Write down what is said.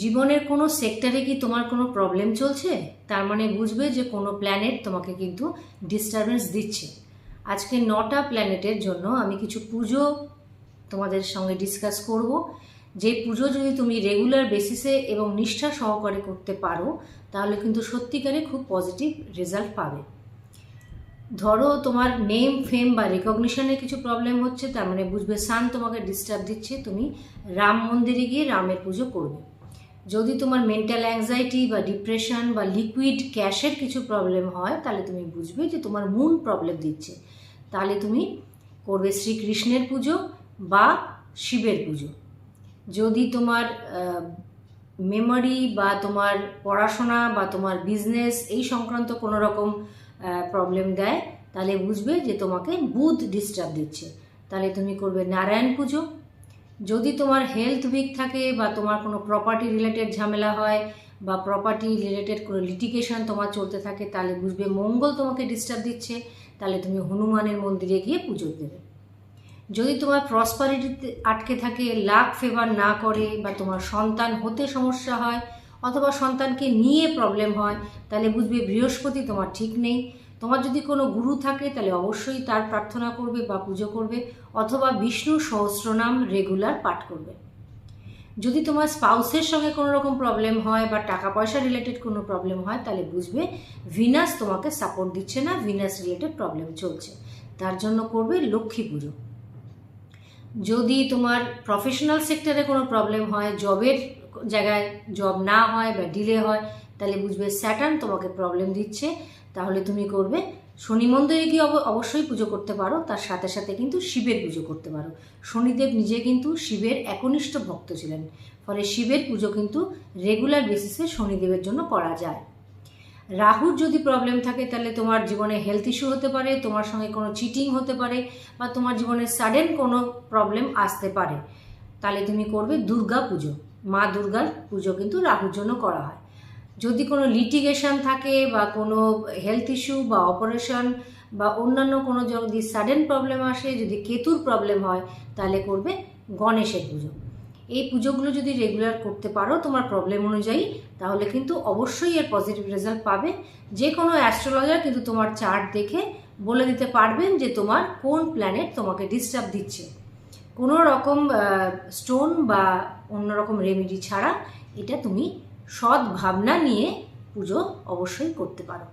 জীবনের কোনো সেক্টরে কি তোমার কোনো প্রবলেম চলছে? তার মানে বুঝবে যে কোনো প্ল্যানেট তোমাকে কিন্তু ডিস্টারবেন্স দিচ্ছে। আজকে 9টা প্ল্যানেটের জন্য আমি কিছু পুজো তোমাদের সঙ্গে ডিসকাস করব। যে পুজো যদি তুমি রেগুলার বেসিসে এবং নিষ্ঠা সহকারে করতে পারো তাহলে কিন্তু সত্যিকারে খুব পজিটিভ রেজাল্ট পাবে। ধরো তোমার নেম ফেম বা রেকগনিশনে কিছু প্রবলেম হচ্ছে, তার মানে বুঝবে সান তোমাকে ডিস্টার্ব দিচ্ছে, তুমি রাম মন্দিরে গিয়ে রামের পুজো করবে। যদি তোমার মেন্টাল অ্যাংজাইটি বা ডিপ্রেশন বা লিকুইড ক্যাশের কিছু প্রবলেম হয় তাহলে তুমি বুঝবে যে তোমার মুন প্রবলেম দিচ্ছে, তাহলে তুমি করবে শ্রীকৃষ্ণের পুজো বা শিবের পুজো। যদি তোমার মেমোরি বা তোমার পড়াশোনা বা তোমার বিজনেস এই সংক্রান্ত কোনো রকম প্রবলেম দেয় তাহলে বুঝবে যে তোমাকে বুধ ডিস্টার্ব দিচ্ছে, তাহলে তুমি করবে নারায়ণ পুজো। যদি তোমার হেলথ উইক থাকে বা তোমার কোনো প্রপার্টি রিলেটেড ঝামেলা হয় বা প্রপার্টি রিলেটেড কোনো লিটিগেশন তোমার চলতে থাকে তাহলে বুঝবে মঙ্গল তোমাকে ডিস্টার্ব দিচ্ছে, তাহলে তুমি হনুমানের মন্দিরে গিয়ে পুজো দেবে। যদি তোমার প্রসপারিটিতে আটকে থাকে, লাক ফেভার না করে বা তোমার সন্তান হতে সমস্যা হয় অথবা সন্তানকে নিয়ে প্রবলেম হয় তাহলে বুঝবে বৃহস্পতি তোমার ঠিক নেই। তোমার যদি কোনো গুরু থাকে তাহলে অবশ্যই তার প্রার্থনা করবে বা পুজো করবে, অথবা বিষ্ণু সহস্রনাম রেগুলার পাঠ করবে। যদি তোমার স্পাউসের সঙ্গে কোনো রকম প্রবলেম হয় বা টাকা পয়সা রিলেটেড কোনো প্রবলেম হয় তাহলে বুঝবে ভিনাস তোমাকে সাপোর্ট দিচ্ছে না, ভিনাস রিলেটেড প্রবলেম চলছে, তার জন্য করবে লক্ষ্মী পুজো। যদি তোমার প্রফেশনাল সেক্টরে কোনো প্রবলেম হয়, জবের জায়গায় জব না হয় বা ডিলে হয় তাহলে বুঝবে স্যাটার্ন তোমাকে প্রবলেম দিচ্ছে, তাহলে তুমি করবে শনি মন্দিরে গিয়ে অবশ্যই পুজো করতে পারো, তার সাথে সাথে কিন্তু শিবের পুজো করতে পারো। শনিদেব নিজে কিন্তু শিবের একনিষ্ঠ ভক্ত ছিলেন, ফলে শিবের পুজো কিন্তু রেগুলার বেসিসে শনিদেবের জন্য করা যায়। রাহুর যদি প্রবলেম থাকে তাহলে তোমার জীবনে হেলথ ইস্যু হতে পারে, তোমার সঙ্গে কোনো চিটিং হতে পারে বা তোমার জীবনে সাডেন কোনো প্রবলেম আসতে পারে, তাহলে তুমি করবে দুর্গা পুজো। মা দুর্গার পুজো কিন্তু রাহুর জন্য করা হয়। যদি কোনো লিটিগেশন থাকে বা কোনো হেলথ ইস্যু বা অপারেশন বা অন্যান্য কোনো যদি সাডেন প্রবলেম আসে, যদি কেতুর প্রবলেম হয় তাহলে করবে গণেশের পুজো। এই পুজোগুলো যদি রেগুলার করতে পারো তোমার প্রবলেম অনুযায়ী তাহলে কিন্তু অবশ্যই এর পজিটিভ রেজাল্ট পাবে। যে কোনো অ্যাস্ট্রোলজার কিন্তু তোমার চার্ট দেখে বলে দিতে পারবেন যে তোমার কোন প্ল্যানেট তোমাকে ডিস্টার্ব দিচ্ছে। কোনো রকম স্টোন বা অন্যরকম রেমেডি ছাড়া এটা তুমি সৎ ভাবনা নিয়ে পুজো অবশ্যই করতে পারো।